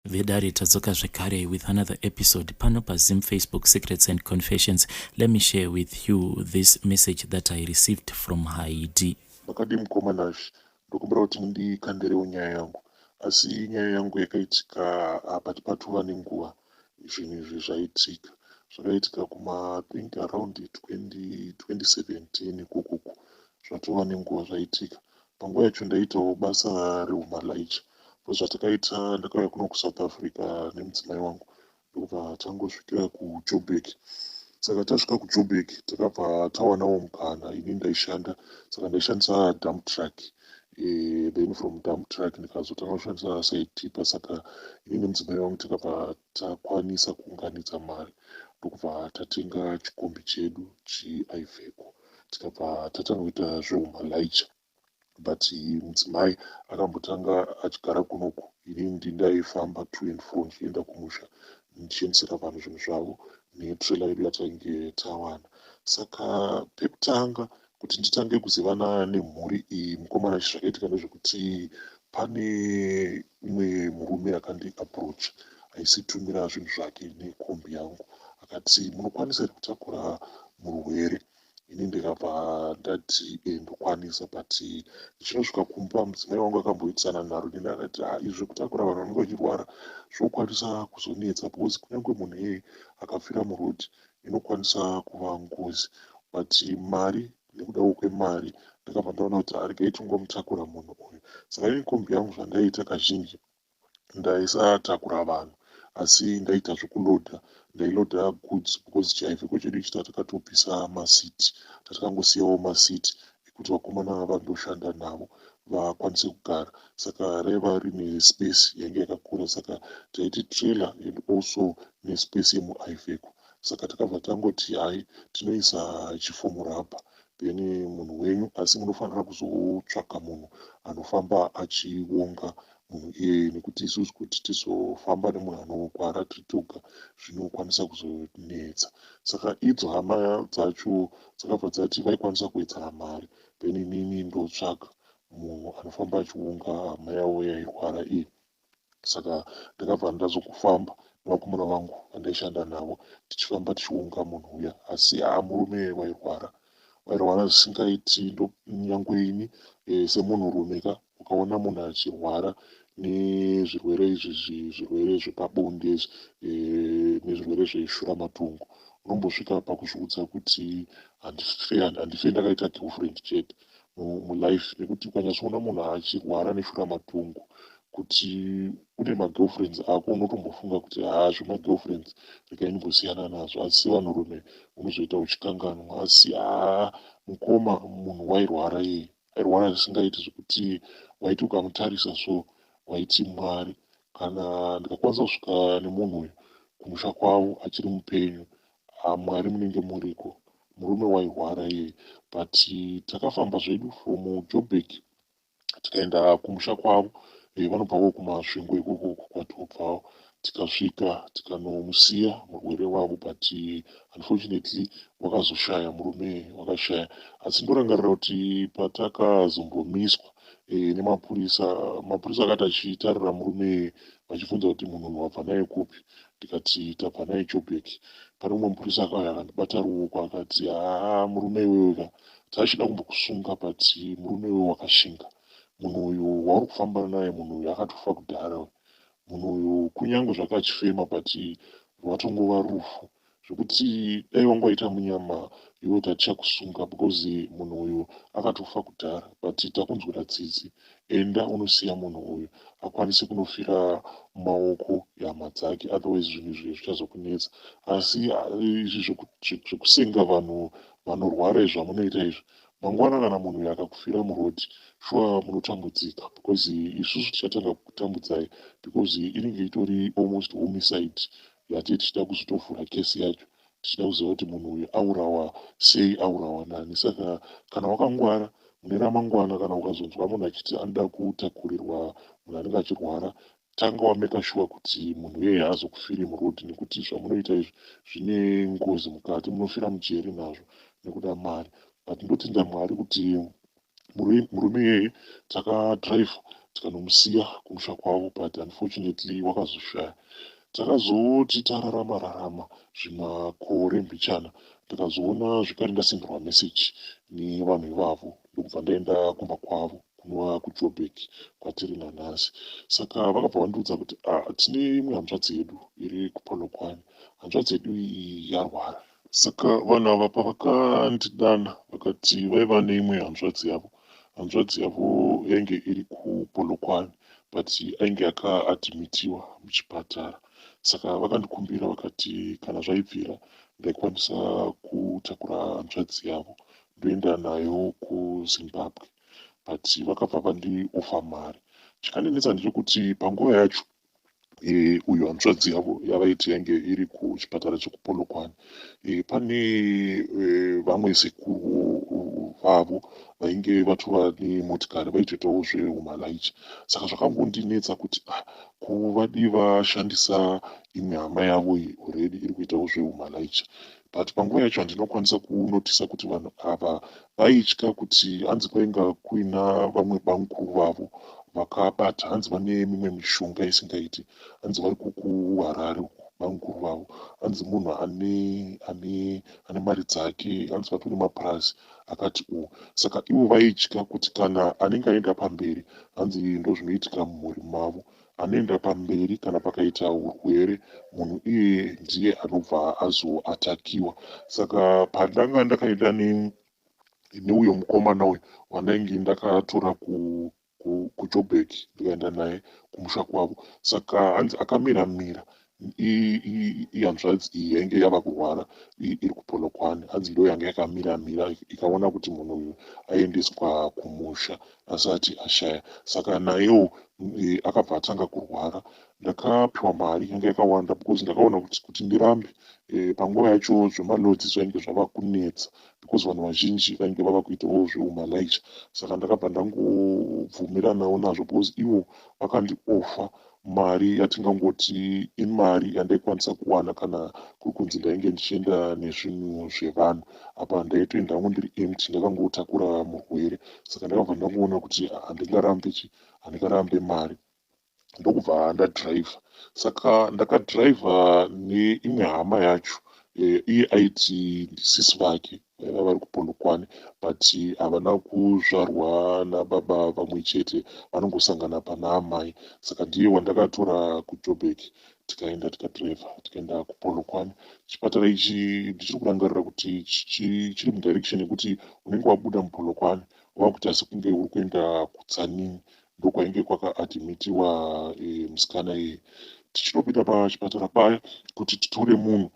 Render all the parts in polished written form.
Vedari tadzoka zvekare with another episode pano paZim Facebook Secrets and Confessions. Let me share with you this message that I received from Haiti. Makadi mukomanashi ndokumbira kuti mundikandirewo nyaya yangu, asi nyaya yangu yakaitika pati patova nenguva zvinhu izvi zvaitika. Zvakaitika around 2017 kukuku zvatova nenguva zvaitika. Panguva yacho ndaitawo basa reUmalaicha. Zvatakaita ndakauya kuno kuSouth Africa nemudzimai wangu ndokubva tangosvikira kuJoburg. Saka tasvika kuJoburg takabva tawanawo mukana ini ndaishanda, saka ndaishandisa dump truck. Then from dump truck ndikazotanga kushandisa side tipper, saka ini nemudzimai wangu takabva takwanisa kuunganidza mari ndokubva tatenga chikombi chedu cheivheko tikabva tatanga kuita zveUmalaicha. But mudzimai akambotanga achigara kunoku, ini ndaifamba to and fro ndichienda kumusha ndichiendesera vanhu zvinhu zvavo netrela yedu yatainge tawana. Saka pekutanga kuti nditange kuzivana nemhuri iyi mukomana zvakaitika ndezvekuti pane umwe murume akandi approach aisitumira zvinhu zvake nekombi yangu, akati munokwanisa here kutakura murwere. Ini ndikabva ndati ndokwanisa, but ndichinosvika kumba mudzimai wangu akamboitisana nharo nini akati izvi kutakura vanhu vanenge vachirwara zvokwanisa kuzonetsa, because kunyange munhu iyeye akafira murodhi inokwanisa kuva ngozi. But mari, nekudawo kwemari ndakabva ndaona kuti regai tingomutakura munhu uyu. Saka ini kombi yangu zvandaiita kazhinji ndaisatakura vanhu, asi ndaita zvokulodha. Ndailodha goods because chaivheko chedu ichi tatakatopisa masiti, tatakangosiyawo masiti ekuti vakomana vandoshanda navo vakwanise kugara. Saka raiva rine space yange yakakura, saka taiti trailer and also nespace yemuivheko. Saka takabva tangoti hai tinoisa chifomurabha, then munhu wenyu, asi munofanira kuzotsvaka munhu anofamba achionga munhu iyeye, nekuti isusu kuti tizofamba nemunhu anorwara tiri toga zvinokwanisa kuzonetsa. Saka idzo hama dzacho dzakabva dzati vaikwanisa kuwedzera mari, then inini ndotsvaka munhu anofamba achiunga hama yavo yairwara iyi. Saka ndakabva ndazokufamba nevakomana vangu vandaishanda navo tichifamba tichiunga munhu uya, asi murume wairwara zvisingaiti. Nyange ini semunhurume ukaona munhu achirwara nezvirwere izvi, zvirwere zvepabonde nezvirwere zveshuramatongo, unombosvika pakuzviudza kuti handife ndakaita girlfriend chete mulife, nekuti ukanyatsoona munhu achirwara neshuramatongo kuti une magirlfriends ako unotombofunga kuti zvemagirlfriends regai ndimbosiyana nazvo, asi vanhurume unozoita uchikanganwa. Asi mukoma munhu wairwara iye, airwara zvisingaiti zvekuti waiti ukamutarisa so waiti Mwari. Kana ndikakwanisa kusvika nemunhu uyu kumusha kwavo achiri mupenyu, Mwari munenge muriko. Murume wairwara iye, but takafamba zvedu from Joburg tikaenda kumusha kwavo, vanobvawo kumasvingo ikoko kwatobvawo tikasvika tikanomusiya murwere wavo, but unfortunately wakazoshaya, murume wakashaya. Asi ndorangarira kuti patakazombomiswa nemapurisa, mapurisa akati achitarira murume vachibvunza kuti munhu wabva naye kupi, ndikati tabva naye Joburg. Pane umwe mupurisa akauya akandibata ruoko akati murume iwewe taachida kumbokusunga, but murume iwewe wakashinga. Munhu uyu wauri kufamba naye, munhu uyu akatofa kudhara. Munhu uyu kunyange zvakachifema, but rwatongova rufu zvekuti dai wangu waita munyama iwe tatichakusunga, because munhu uyu akatofa kudhara. But takunzwira tsitsi, enda unosiya munhu uyu akwanise kunofira mumaoko ehama dzake, otherwise zvinhu izvi zvichazokunetsa. Asi izvi zvekusenga vanhu vanorwara izvi zvamunoita izvi, mangwana kana munhu uyu akakufira murodhi, shuwa munotambudzika, because isusu tichatanga kutambudzai, because inenge itori almost homicide yatei tichida kuzotovhura kesi yacho, tichida kuziva kuti munhu uyu aurawa sei, aurawa nani. Saka kana wakangwara mune ramangwana, kana ukazonzwa munhu achiti anoda kutakurirwa munhu anenge achirwara, tanga wameka shuwa kuti munhu iyeye haazokufiri murodhi, nekuti zvamunoita izvi zvine ngozi mukati, munofira mujeri nazvo nekuda mari. But ndotenda Mwari kuti murume iyeye takadhiraivha tikanomusiya kumusha kwavo, but unfortunately wakazoshaya. Takazoti tararama zvimakore mbichana, takazoona zvekare ndasenderwa meseji nevanhu ivavo, ndokubva ndaenda kumba kwavo kunova kuJoburg kwatiri nanhasi. Saka vakabva vandiudza kuti tine imwe hanzvadzi yedu iri kuPolokwane, hanzvadzi yedu iyi yarwara. Saka vanhu ava pavakandidana vakati vaiva neimwe hanzvadzi yavo yainge iri kuPolokwane, but ainge akaadhimitiwa muchipatara. Saka vakandikumbira vakati kana zvaibvira ndaikwanisa kutakura hanzvadzi yavo ndoenda nayo kuZimbabwe, but vakabva vandiofa mari. Chakandinetsa ndechekuti panguva yacho uyu hanzvadzi yavo yavaiti yange iri kuchipatara chekuPolokwane, pane vamwe sekuru vavo vainge vatova nemotikari vaitoitawo zveUmalaicha. Saka zvakangondinetsa kuti kuvadi vashandisa imwe hama yavo already iri kuitawo zveUmalaicha, but panguva yacho handinokwanisa kunotisa kuti vanhu ava vaitya kuti hanzi kwainga kuina vamwe bamukuru vavo vakabata, hanzi vane mimwe mishonga isingaiti, hanzi vari kukuHarare bamukuru vavo, hanzi munhu ane mari dzake, hanzi vatore mapurazi akati saka ivo vaitya kuti kana anenge aenda pamberi, hanzi ndozvinoitika mumhuri mavo, anoenda pamberi kana pakaita urwere, munhu iye ndiye anobva azoatakiwa. Saka pandanga ndakaenda neuyo mukomana uyu wandainge ndakatora kuJoburg ndikaenda naye kumusha kwavo, saka hanzi akamira ihanzvadzi iyi yainge yava kurwara iri kuPolokwane, hanzi ndo yanga yakamira ikaona kuti munhu uyu aendeswa kumusha asati ashaya. Saka nayewo akabva atanga kurwara. Ndakapiwa mari yanga yakawanda because ndakaona kuti ndirambe. Panguva yacho zvemalodzi zvainge zvava kunetsa because vanhu vazhinji vainge vava kuitawo zveUmalaicha. Saka ndakabva ndangobvumira nawo nazvo because ivo vakandiofa mari yatingangoti imari yandaikwanisa kuwana kana kuri kunzi ndainge ndichienda nezvinhu zvevanhu. Apa ndaitoendamo ndiri empty, ndakangotakura murwere. Saka ndakabva ndangoona kuti handingarambe mari, ndokubva ndadhiraivha. Saka ndakadhiraivha neimwe hama yacho, iye aiti ndisisi vake vaiva vari kuPolokwane, but havana kuzvarwa nababa vamwe chete, vanongosangana pana amai. Saka ndiye wandakatora kuJoburg tikaenda tikadhiraivha tikaenda kuPolokwane. Chipatara ichi ndichiri kurangarira kuti chiri mudirection yekuti unenge wabuda muPolokwane wava kuti asi kunge uri kuenda kuTsvanini, ndokwainge kwakaadhimitiwa musikana iyi. Tichitopinda pachipatara paya kuti titore munhu,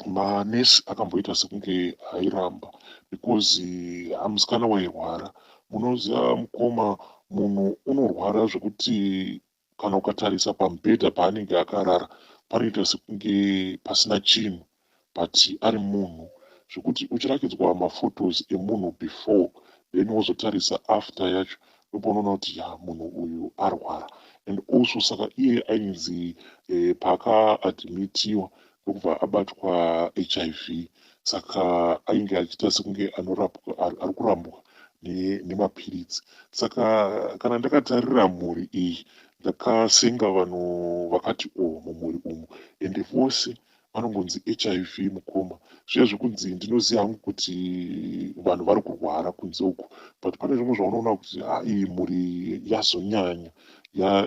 manesi akamboita sekunge airamba because musikana wairwara. Munoziva mukoma, munhu unorwara zvekuti kana ukatarisa pamubhedha paanenge akarara panoita sekunge pasina chinhu, but ari munhu, zvekuti uchirakidzwa maphotos emunhu before then wozotarisa after yacho ndopaunoona kuti munhu uyu arwara. And also saka iye ainzi paakaadhimitiwa ndokubva abatwa HIV, saka ainge achiita sekunge ari kurambwa nemapiritsi. Saka kana ndakatarira mhuri iyi ndakasenga vanhu vakati mumhuri umu, ende vose vanongonzi HIV mukoma. Zviya zvekunzi ndinoziva hangu kuti vanhu vari kurwara kunze uku, but pane zvimwe zvaunoona kuti iyi mhuri yazonyanya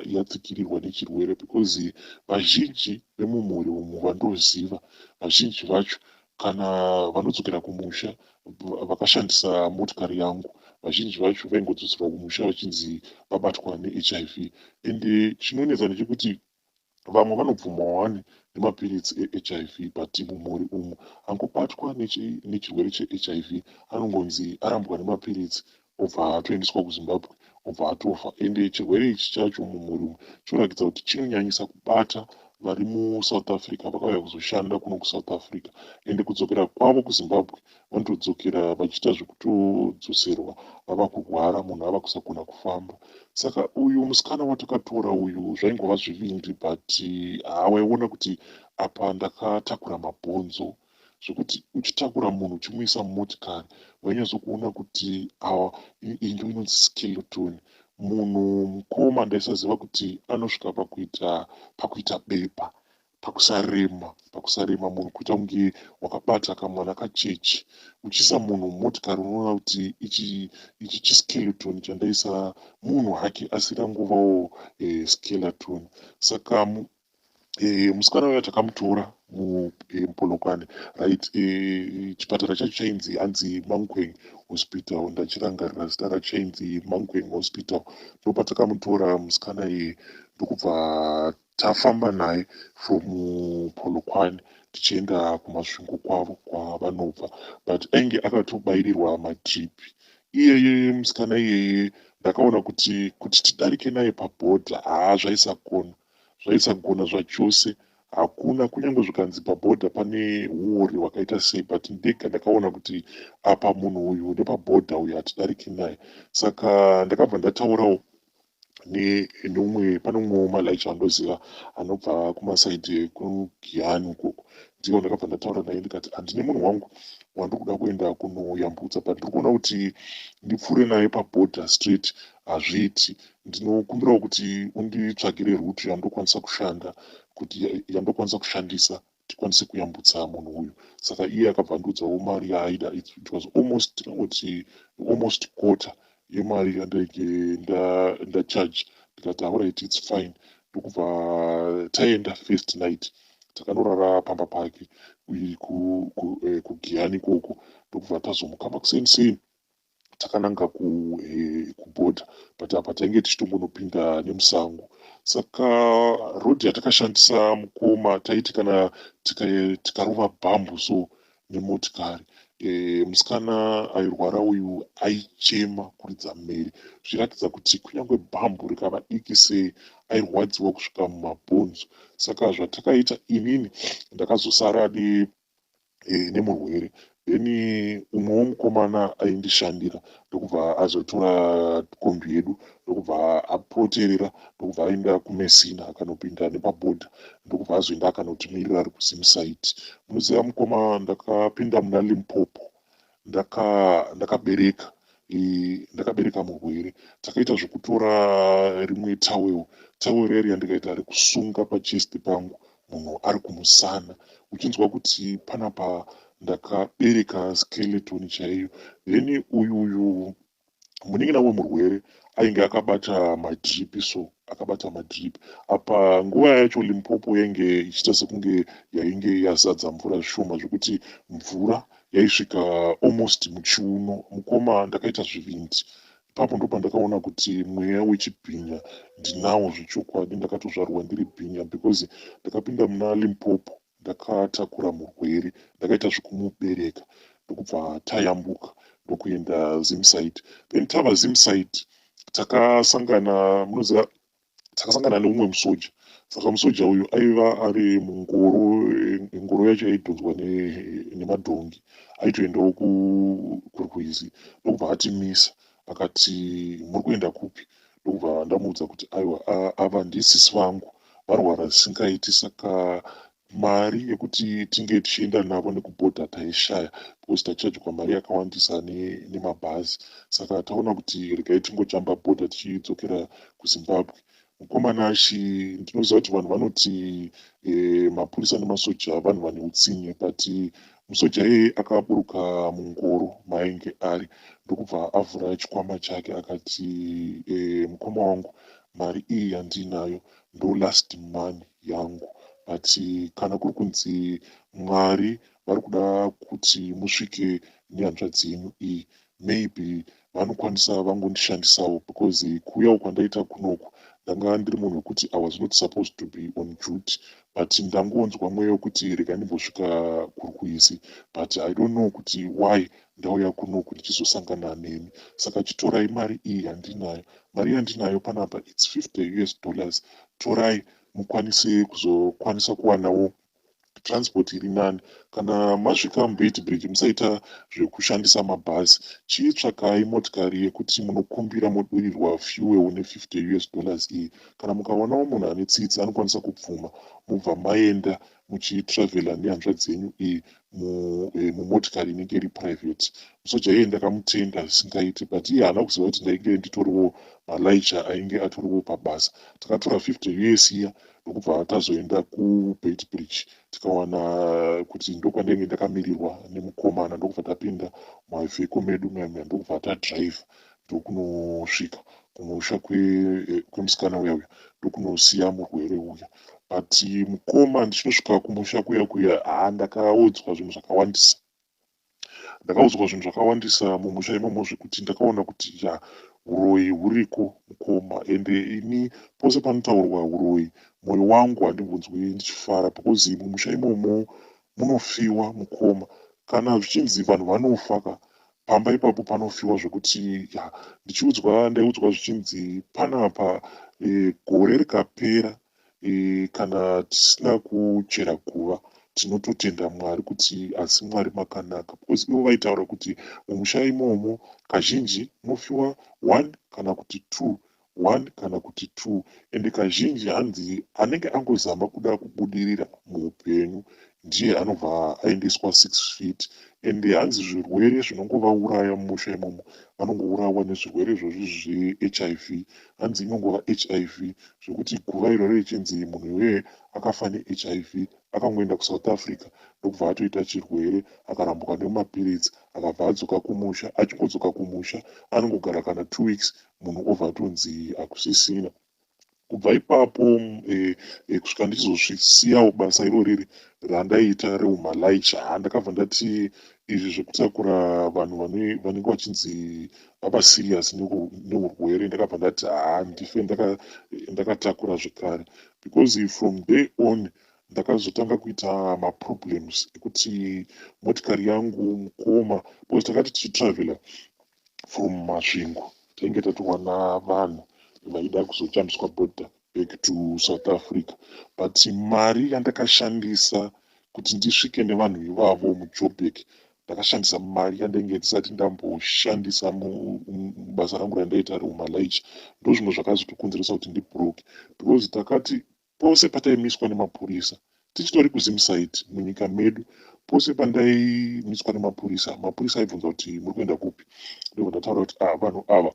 yatsikirirwa nechirwere, because vazhinji vemumhuri umu vandoziva, vazhinji vacho kana vanodzokera kumusha vakashandisa motikari yangu, vazhinji vacho vaingodzosera kumusha vachinzi vabatwa neHIV. Ende chinonetsa ndechekuti vamwe vanobvuma wane nemapiritsi eHIV, but mumhuri umu angobatwa nechirwere cheHIV anongonzi arambwa nemapiritsi obva atoendeswa kuZimbabwe obva atofa. Ende chirwere ichi chacho mumhuri umu chinoratidza kuti chinonyanyisa kubata vari muSouth Africa vakauya kuzoshanda kuno kuSouth Africa, ende kudzokera kwavo kuZimbabwe vanotodzokera vachiita zvekutodzoserwa vava kurwara, munhu ava kusagona kufamba. Saka uyu musikana watakatora uyu zvaingova zvivindi, but waiona kuti apa ndakatakura mabhonzo, zvekuti uchitakura munhu uchimuisa mumotikari wainyazokuona kuti iyi ndio inonzi skeleton. munhu mukoma ndaisaziva kuti anosvika pakuita bepa, pakusarema munhu kuita kunge wakabata kamwana kachechi. Uchiisa munhu motikari unoona kuti ichi chiskeleton chandaisa munhu hake asina nguvawo skeleton. Saka musikana uya takamutora mupolokwane right. Chipatara chacho hanzi Mankweng hospital, ndachirangarira zita racho chainzi Mankweng hospital. Ndopatakamutora musikana iyi ndokubva tafamba naye from Polokwane tichienda kumasvingo kwavo kwavanobva, but ainge akatobairirwa madripi. Iyeye musikana iyeye ndakaona kuti tidarike naye pabhodha zvaisagona zvachose. Hakuna kunyange zvikanzi pabhodha pane uori hwakaita sei, but ndega ndakaona kuti apa munhu uyu ndepabhodha uyu hatidariki naye. Saka ndakabva ndataurawo pane umwewo Malaicha andoziva anobva kumasaidhi kunogiyani ukoko. Ndiwo ndakabva ndataura naye ndikati handine munhu wangu wandikuda kuenda kunoyambutsa, but ndiri kuona kuti ndipfuure naye pabhodha straight hazviiti. Ndinokumbirawo kuti unditsvagire rutu yandokwanisa kushandisa tikwanise kuyambutsa munhu uyu. Saka iye akabva andiudzawo mari yaaida. It was almost quarter yemari yandaike ndachaji. Ndikati alright, it's fine. Ndokubva taenda first night takandorara pamba pake kugiyani ikoko. Ndokubva tazomuka makuseni takananga kubhodha, but apa tainge tichitombonopinda nemusango. Saka rodhi yatakashandisa mukoma taiti kana tikarova bhambu so nemotikari. Musikana airwara uyu aichema kuridza mhere, zviratidza kuti kunyange bhambu rikava diki sei airwadziwa kusvika mumabhonzo. Saka zvatakaita inini ndakazosara nemurwere, then umwewo mukomana aindishandira ndokubva azotora kombi yedu ndokubva apoterera ndokubva aenda kumesina akanopinda nepabhodha ndokubva azoenda akanotimirira ari kuZim site. Munoziva mukoma ndakapinda muna Limpopo ndakabereka murwere. Takaita zvokutora rimwe tawero iri ndikaita rekusunga pachesti pangu munhu ari kumusana, uchinzwa kuti panapa ndakabereka skeleton chaiyo. Then uyu munin'ina wemurwere ainge akabata madripi apa. Nguva yacho Limpopo yainge ichiita sekunge yainge yazadza mvura zvishoma zvokuti mvura yaisvika almost muchiuno. Mukoma ndakaita zvivindi. Ipapo ndo pandakaona kuti mweya wechibhinya ndinawo zvechokwadi. Ndakatozvarwa ndiri bhinya because ndakapinda muna Limpopo ndakatakura murwere, ndakaita zvokumubereka ndokubva tayambuka ndokuenda Zim site. Then tava Zim site takasangana neumwe musoja. Saka musoja uyu aiva ari ngoro yacho yaidhonzwa nemadhongi, aitoendawo kurwizi. Ndokubva atimisa akati muri kuenda kupi? Ndokubva ndamuudza kuti aiwa ava ndisisi vangu varwara zvisingaiti, saka mari yekuti tinge tichienda navo nekubhodha taishaya because tachajwa mari yakawandisa nemabhazi. Saka taona kuti regai tingojamba bhodha tichidzokera kuZimbabwe. Mukomana ndinoziva kuti vanhu vanoti mapurisa nemasoja vanhu vane utsinye, but musoja iyeye akaburuka mungoro maainge ari ndokubva avhura chikwama chake akati mukoma wangu, mari iyi yandinayo ndo last money yangu, but kana kuri kunzi Mwari vari kuda kuti musvike nehanzvadzi yenyu iyi, maybe vanokwanisa vangondishandisawo because kuuyawo kwandaita kunoku ndanga ndiri munhu wekuti I was not supposed to be on duty, but ndangonzwa mweya wekuti rega ndimbosvika kurwizi, but I don't know kuti why ndauya kunoku ndichizosangana nemi. Saka chitorai mari iyi yandinayo. Mari yandinayo panapa it's $50. Torai mukwanise kuzokwanisa kuwanawo transport iri nani kana masvika muBeitbridge musaita zvekushandisa mabhazi. Chitsvakai motikari yekuti munokumbira modurirwa fuel ne$50 iyi. Kana mukaonawo munhu ane tsitsi anokwanisa kupfuma, mubva maenda muchitravhela nehanzva dzenyu iyi mumotikari inenge iri private. Musoja iye ndakamutenda zvisingaiti, but iye haana kuziva kuti ndainge nditoriwo Malaicha ainge atoriwo pabasa. Takatora $50 iya ndokubva tazoenda kuBeitbridge, tikawana kuti ndokwandainge ndakamirirwa nemukomana, ndokubva tapinda mavheko medu maya ndokubva tadhiraivha ndokunosvika kumusha kwemusikana uya ndokunosiya murwere uya. But mukoma ndichinosvika kumusha kuya ndakaudzwa zvinhu zvakawandisa mumusha imomo, zvekuti ndakaona kuti uroyi huriko mukoma, ende ini pose panotaurwa uroyi mwoyo wangu handimbonzwi ndichifara, because mumusha imomo munofiwa mukoma. Kana zvichinzi vanhu vanofa pamba ipapo panofiwa, zvekuti ndaiudzwa zvichinzi panapa gore rikapera kana tisina kuchera guva tinototenda Mwari kuti asi Mwari makanaka, because ivo vaitaura kuti mumusha imomo kazhinji munofiwa 1 kana kuti 2 ende kazhinji hanzi anenge angozama kuda kubudirira muupenyu ndiye anobva aendeswa 6 feet, ende hanzi zvirwere zvinongovauraya mumusha imomo vanongourawa nezvirwere izvozvi zveHIV. Hanzi inongova HIV, zvekuti guva iroro richinzi munhu iweye akafa neHIV akangoenda kuSouth Africa ndokubva atoita chirwere, akarambuka nemapiritsi, akabva adzoka kumusha. Achingodzoka kumusha anongogara kana 2 weeks munhu obva atonzi akusisina. Kubva ipapo kusvika ndichizosiyawo basa iroriri randaiita reumalaicha, ndakabva ndati izvi zvekutakura vanhu vanenge vachinzi vava serious neurwere, ndakabva ndati ndife ndakatakura zvekare, because from there on ndakazotanga kuita maproblems ekuti motikari yangu mukoma, because takati tichitravhela from masvingo tainge tatowana vanhu vaida kuzochambiswa border back to South Africa, but mari yandakashandisa kuti ndisvike nevanhu ivavo muJoburg, ndakashandisa mari yandainge ndisati ndamboshandisa mubasa rangu randaita reumalaicha. Ndozvimwe zvakazotokonzeresa kuti ndibroke, because takati pose pataimiswa nemapurisa tichitori kuZim munyika medu, pose pandaimiswa nemapurisa, mapurisa aibvunza kuti muri kuenda kupi, ndobva ndataura kuti vanhu ava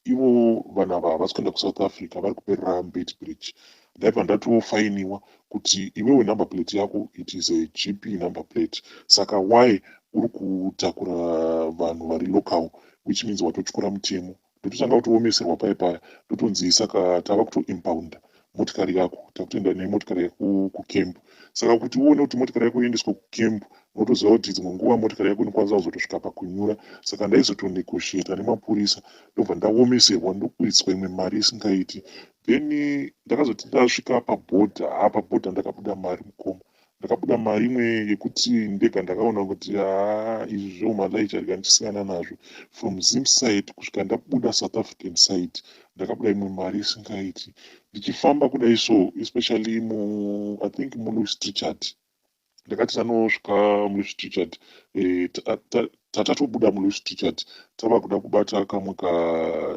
ivo vanhu ava havasi kuenda kuSouth Africa, vari kuperera muBeitbridge. Ndaibva ndatofainiwa kuti iwewe number plate yako it is a GP number plate, saka why uri kutakura vanhu vari local, which means watotyura mutemo. Ndototanga kutoomesera paya ndotonzi saka tava kutoimpounda motikari yako, takutoenda nemotikari yako kukempu. Saka kuti uone kuti motikari yako iendeswa kukempu, unotoziva kuti dzimwe nguva motikari yako inokwanisa kuzotosvika pakunyura. Saka ndaizotonegotiata nemapurisa, ndobva ndaomeserwa ndokuiswa imwe mari isingaiti. Then ndakazoti ndasvika pabhodha ndakabuda mari mukoma, ndakabuda mari imwe yekuti ndega ndakaona kuti izvi zveumalaicha rikandisiyana nazvo. From Zim kusvika ndabuda South African side ndakabuda imwe mari isingaiti. Ndichifamba kudai so, especially I think muLouis Trichardt, ndakati tanosvika muLouis Trichardt, tatatobuda muLouis Trichardt tava kuda kubata kamwe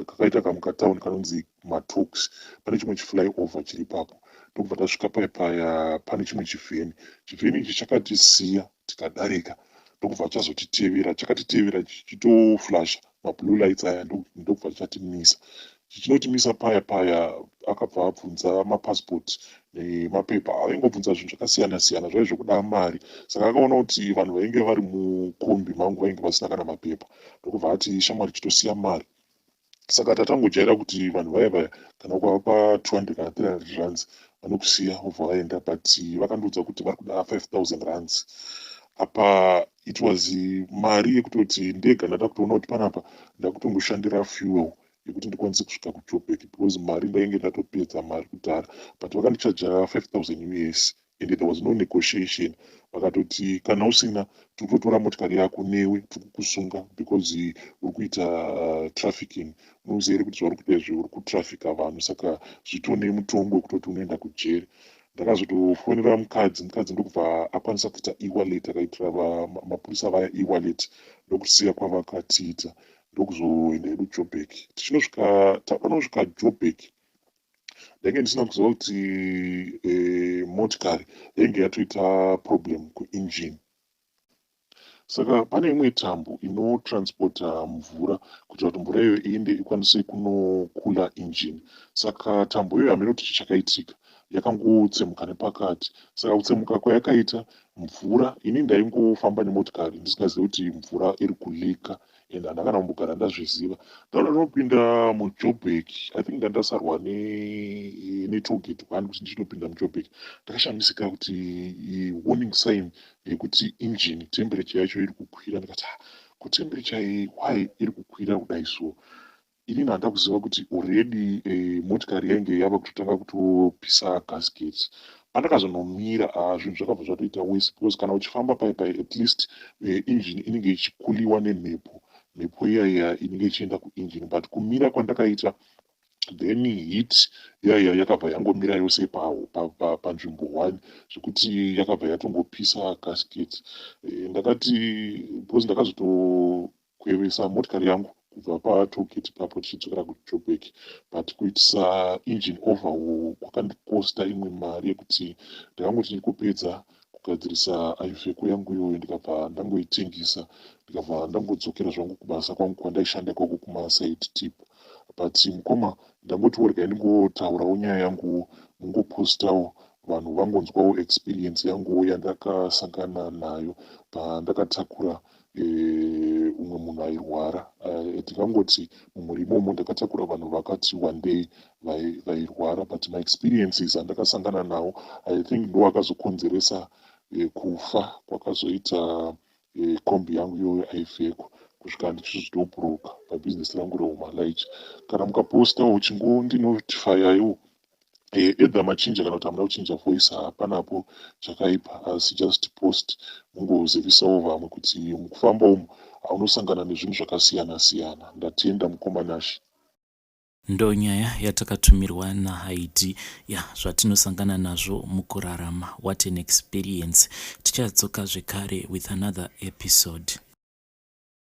kakaita kamwe katauni kanonzi maTalks, pane chimwe chiflyover chiri ipapo. Ndokubva tasvika paya pane chimwe chivheni ichi chakatisiya tikadarika, ndokubva chazotitevera, chakatitevera chichitoflasha mablue lights aya, ndokubva chatimisa. Chichinotimisa paya akabva abvunza mapassport nemapepa, avaingobvunza zvinhu zvakasiyana siyana zvaiva zvokuda mari. Saka akaona kuti vanhu vainge vari mukombi mangu vainge vasina kana mapepa, ndokubva ati shamwari chitosiya mari. Saka tatangojaira kuti vanhu vaya kana ukavapa 200 kana 300 rands vanokusiya obva vaenda, but vakandiudza kuti vari kuda 5,000 rands. Apa it was mari yekutoti ndega ndada kutoona kuti panapa ndakutongoshandira fuel yekuti ndikwanise kusvika kuJoburg, because mari ndainge ndatopedza mari kudhara, but vakandichaja 5,000 US and there was no negotiation. Vakatoti kana usina tikutotora motikari yako newe tikukusunga, because uri kuita trafficking. Unoziva kuti zvauri kuita izvi uri kutrafika vanhu, saka zvitone mutongo wekutoti unoenda kujeri. ndakazotofonera mukadzi ndokubva akwanisa kuita e-wallet, akaitira mapurisa vaya e-wallet ndokusiya kwavakatiita ndokuzoenda hedu Joburg. Panosvika Joburg ndainge ndisina kuziva kuti motikari yainge yatoita problem kuinjini. Saka pane imwe tambo inotransporta mvura kuitira kuti mvura iyoyo iende ikwanise kunokula injini. Saka tambo iyoyo hamene kuti chichakaitika, yakangotsemuka nepakati. Saka kutsemuka kwayakaita, mvura, ini ndaingofamba nemotikari ndisingazivi kuti mvura iri kulika ende handakana kumbogara ndazviziva. Ndaona ndinopinda muJoburg, I think ndandasarwa netogeti 1 kuti ndichitopinda muJoburg. Ndakashamisika kuti warning sign yekuti engine temperature yacho iri kukwira. Ndikati ku temperature iyi why iri kukwira kudai so. Inini handina kuziva kuti already motikari yainge yava kutotanga kutopisa gasket. Pandakazonomira zvinhu zvakabva zvatoita worse because kana uchifamba pai at least engine inenge ichikuliwa nemhepo, mhepo iya inenge ichienda kuengine, but kumira kwandakaita then heat yakabva yangomira yose panzvimbo 1 zvekuti yakabva yatongopisa gasket. Ndakati because ndakazotokwevesa motikari yangu kubva patogeti papo tichidzokera kuJoburg, but kuitisa engine overhaul kwakandikosta imwe mari yekuti ndakangoti ndikupedza kugadzirisa aivheko yangu iyoyo ndikabva ndangoitengesa, ndikabva ndangodzokera zvangu kubasa kwangu kwandaishanda ikoko kumasite tip. But mukoma ndangoti orgai ndingotaurawo nyaya yangu, mungopostawo vanhu vangonzwawo experience yangu yandakasangana nayo pandakatakura umwe munhu airwara. Ndingangoti mumhuri imomo ndakatakura vanhu vakati one day vairwara, but my experiences andakasangana nawo I think ndo akazokonzeresa kufa kwakazoita kombi yangu iyoyo aivheko kusvika ndichizvitobhuroka pabhizinesi rangu reUmalaicha. Kana mukapostawo uchingondinotifyayo either machinja kana kuti hamuna kuchinja voice, hapanapo chakaipa, asi just post mungozivisawo vamwe kuti mukufamba umu haunosangana nezvinhu zvakasiyana siyana. Ndatenda mukoma Nashi. Ndo nyaya yatakatumirwa naHaidhi, zvatinosangana nazvo mukurarama. What an experience. Tichadzoka zvekare with another episode.